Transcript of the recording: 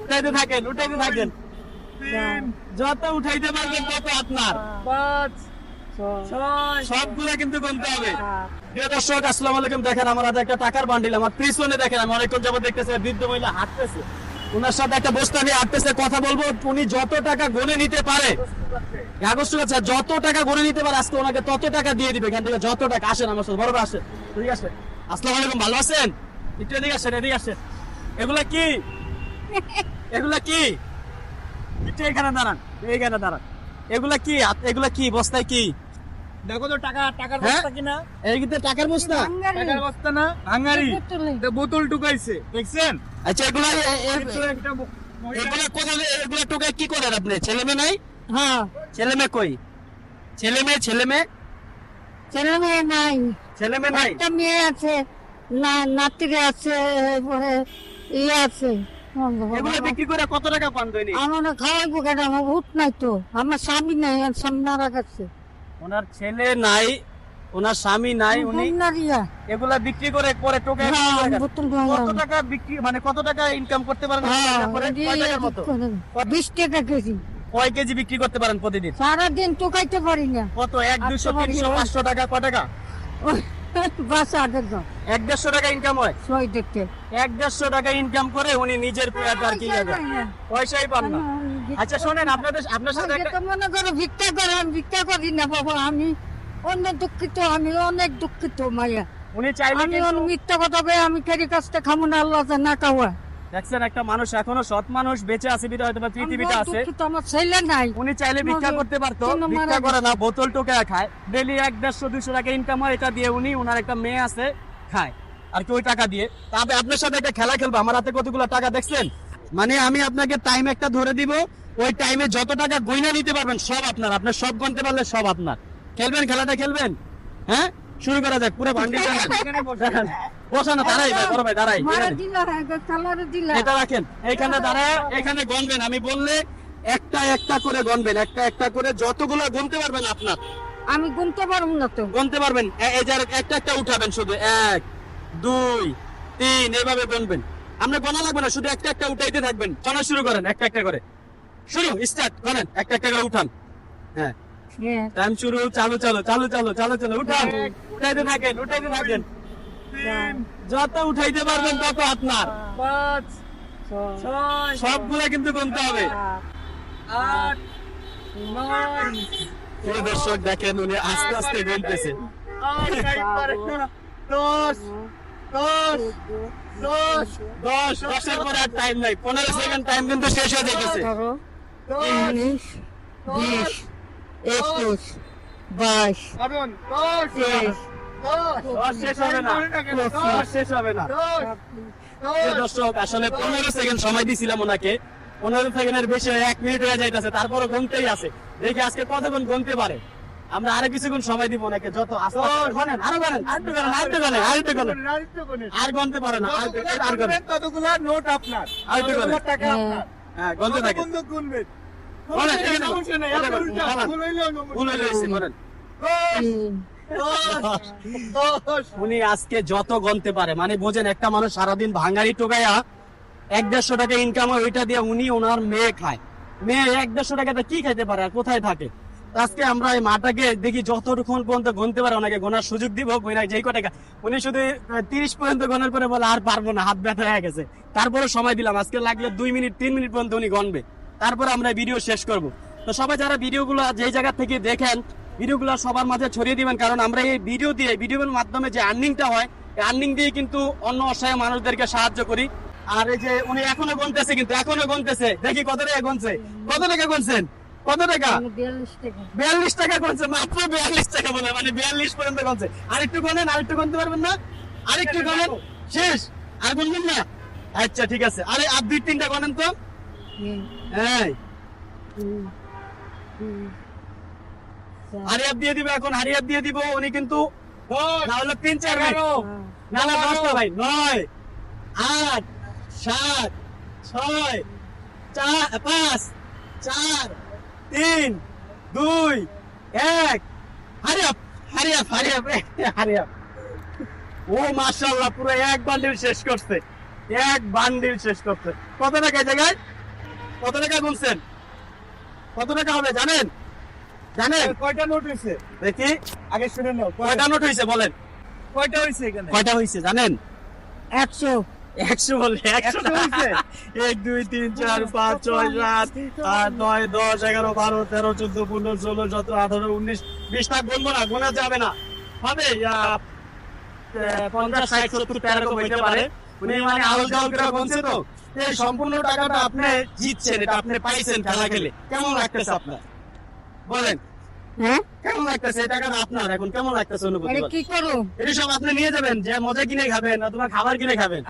উঠাইতে থাকেন, উঠাইতে থাকেন। যত উঠাইতে পারবেন তত আপনার। 5 6 সবগুলো কিন্তু গুনতে হবে। প্রিয় দর্শক, আসসালামু আলাইকুম। দেখেন আমার হাতে একটা টাকার বান্ডিল, আমার পিছনে দেখেন আমি অনেকক্ষণ যাবত দেখতেছি বৃদ্ধ মহিলা হাঁটতেছে, ওনার সাথে একটা বস্তা নিয়ে হাঁটতেছে। কথা বলবো, উনি যত টাকা গুনে নিতে পারে, কাগজ ঠিক আছে, যত টাকা গুনে নিতে পারে আজকে ওনাকে তত টাকা দিয়ে দিবে এখান থেকে, যত টাকা। আসেন আমার সাথে, বড় আসেন, ঠিক আছে? আসসালামু আলাইকুম, ভালো আছেন? একটু এদিকে আসেন, এদিকে আসেন। এগুলা কি, এগুলা কি? একটু এখানে দাঁড়ান, এইখানে দাঁড়ান। এগুলা কি, এগুলা কি বস্তায় কি? দেখো তো টাকার বস্তা কিনা? এই কিন্তু টাকার বস্তা, টাকার বস্তা না, ভাঙারি বোতল টুকাইছে, দেখছেন? আচ্ছা এগুলা একটা এগুলা কোথায়, এগুলা টোকায় কি করেন আপনি? ছেলে মেয়ে নাই? হ্যাঁ, ছেলে মেয়ে কই? ছেলে মেয়ে ছেলে মেয়ে নাই, ছেলে মেয়ে নাই? একটা মেয়ে আছে, নাতিরে আছে, পরে ইয়ে আছে। এগুলো বিক্রি করে কত টাকা পান দৈনিক? আমার খাওয়াইবো কেন? আমার ভূত নাই তো, আমার স্বামী নাই, আর স্বামী মারা গেছে। ওনার ছেলে নাই, ওনার স্বামী নাই, উনি এগুলা বিক্রি করে পরে টোকায় কত টাকা বিক্রি, মানে কত টাকা ইনকাম করতে পারেন? কয় টাকার মতো? 20 টাকা কেজি। কয় কেজি বিক্রি করতে পারেন প্রতিদিন? সারাদিন টোকাইতে পারি না। কত? 1 200 300 500 টাকা? কয় টাকা? বাস 150 টাকা ইনকাম হয়। 150 টাকা ইনকাম করে উনি নিজের পেট আর কি লাগে, পয়সাই পান না। আচ্ছা শোনেন, আপনার সাথে একটা মনে করো ভিক্ষা করে, আমি ভিক্ষা করি না বাবা, আমি অনেক দুঃখিত, আমি অনেক দুঃখিত মাইয়া। উনি চাইলে আমি কিন্তু, মিথ্যা কথা বলে আমি কেরি কাজটা খাবো না, আল্লাহ না খাওয়া। দেখছেন একটা মানুষ এখনো সৎ মানুষ বেঁচে আছে বিধায় হয়তো বা পৃথিবীতে আছে। আমার ছেলে নাই, উনি চাইলে ভিক্ষা করতে পারতো, ভিক্ষা করে না, বোতল টোকা খায়। ডেইলি 150 200 টাকা ইনকাম হয়, এটা দিয়ে উনি, ওনার একটা মেয়ে আছে, খায় আর কি ওই টাকা দিয়ে। তবে আপনার সাথে একটা খেলা খেলবো, আমার হাতে কতগুলো টাকা দেখছেন, মানে আমি আপনাকে টাইম একটা ধরে দিব, ওই টাইমে যত টাকা গয়না নিতে পারবেন সব আপনার, আপনার সব গণতে পারলে সব আপনার। খেলবেন, খেলাটা খেলবেন? হ্যাঁ, শুরু করা যাক। পুরো ভান্ডিল বসানো, দাঁড়াই ভাই, বড় ভাই দাঁড়াই, এটা রাখেন এইখানে, দাঁড়ায় এখানে গণবেন। আমি বললে একটা একটা করে গণবেন, একটা একটা করে যতগুলো গুনতে পারবেন আপনার। আমি গুনতে পারবো না তো। গুনতে পারবেন, এই যে একটা একটা উঠাবেন, শুধু 1 2 3 এইভাবে গুনবেন। আমরা গোনা লাগবে না, শুধু একটা একটা উঠাইতে থাকবেন। গোনা শুরু করেন, একটা একটা করে শুরু, স্টার্ট করেন, একটা একটা করে উঠান। হ্যাঁ, টাইম শুরু, চালু চালু চালু চালু চালু চালু, উঠান, উঠাইতে থাকেন, উঠাইতে থাকেন। যত উঠাইতে পারবেন তত আপনার। 5 6 সবগুলা কিন্তু গুনতে হবে। 8 9 প্রিয় দর্শক দেখেন, উনি আস্তে আস্তে গুনতেছে। 10 10 10 10 পরে আর টাইম নাই, 15 সেকেন্ড টাইম কিন্তু শেষ হয়ে যাইতেছে। 19 20 21 22 কারণ 10 শেষ হবে না, শেষ হবে না। প্রিয় দর্শক, আসলে 15 সেকেন্ড সময় দিছিলাম ওনাকে, 15 সেকেন্ডের বেশি 1 মিনিট হয়ে যাইতেছে, তারপরে গুনতেই আছে। দেখি আজকে কতক্ষণ গুনতে পারে। আমরা আরো কিছুক্ষণ সময় দিব ওনাকে, যত আরো গণেন, আরো গণেন, আরেকটু গণেন, আরেকটু গণেন, আরেকটু গণেন। আর গণতে পারে না, আর গণেন, কতগুলো নোট আপনার, আরেকটু গণেন। টাকা আপনার, হ্যাঁ, গণতে থাকেন। বন্ধু গুনবেন। গণেন, ঠিক আছে, সমস্যা নাই, আপনার উল্টা ভুল হইলেও ভুল হয়ে গেছে, গণেন। 10 উনি আজকে যত গণতে পারে, মানে বোঝেন একটা মানুষ সারাদিন ভাঙারি টোকাইয়া 150 টাকা ইনকাম হয়, ওইটা দিয়ে উনি ওনার মেয়ে খায়। মেয়ে 150 টাকাতে কি খাইতে পারে আর কোথায় থাকে? আজকে আমরা এই মাটাকে দেখি যতক্ষণ পর্যন্ত গণতে পারে ওনাকে গোনার সুযোগ দিব। যেই কটা উনি শুধু 30 পর্যন্ত গণার পরে বলে আর পারবো না, হাত ব্যথা হয়ে গেছে। তারপরে সময় দিলাম, আজকে লাগলে 2 মিনিট 3 মিনিট পর্যন্ত উনি গণবে, তারপরে আমরা ভিডিও শেষ করব। তো সবাই যারা ভিডিওগুলো যেই জায়গা থেকে দেখেন, ভিডিওগুলো সবার মাঝে ছড়িয়ে দিবেন, কারণ আমরা এই ভিডিও দিয়ে, ভিডিওর মাধ্যমে যে আর্নিংটা হয়, এই আর্নিং দিয়ে কিন্তু অন্য অসহায় মানুষদেরকে সাহায্য করি। আর এই যে উনি এখনো গুনতেছে, কিন্তু এখনো গুনতেছে, দেখি কত টাকা গুনছে, কত টাকা গুনছেন, কত টাকা? 42 টাকা গুনছে, মাত্র 42 টাকা বলে, মানে 42 পর্যন্ত গুনছে। আরেকটু গণেন, আরেকটু গুনতে পারবেন না? আরেকটু গণেন, শেষ, আর গুনবেন না? আচ্ছা ঠিক আছে, আরে আর 2-3টা গণেন তো। হ্যাঁ, হারিয়াত দিয়ে দিব, এখন হারিয়াত দিয়ে দিব। উনি কিন্তু না হলো 3 4 না না 10টা ভাই, 9 8 7 6 5 4 3 2 1 হারিয়াত হারিয়াত হারিয়াত হারিয়াত। ও মাশাআল্লাহ, পুরো এক বান্ডিল শেষ করছে, এক বান্ডিল শেষ করছে। কত টাকা জায়গায়? কত টাকা গুনছেন? কত টাকা হবে জানেন? জানেন? কয়টা নোট হয়েছে দেখি আগে শুনে নাও কয়টা নোট হয়েছে বলেন? কয়টা হয়েছে এখানে কয়টা হয়েছে জানেন? 100 100 বলে 100 হয়েছে? 1 2 3 4 5 6 7 8 9 10 11 12 13 14 15 16 17 18 19 20 টাকা গুনবো না, গোনা যাবে না। হবে 50 60 70 এরকম হইতে পারে। উনি মানে আউল জাউল করে গুনছে তো। এই সম্পূর্ণ টাকাটা আপনি জিতছেন, এটা আপনি পাইছেন খেলা খেলে। কেমন লাগতেছে আপনার? বলেন হ্যাঁ কেমন লাগতেছে? এই টাকাটা আপনার, এখন কেমন লাগতেছে অনুভূতি? আরে বলেন। কি করো এটা সব আপনি নিয়ে যাবেন, যে মজা কিনে খাবেন না তোমার খাবার কিনে খাবেন?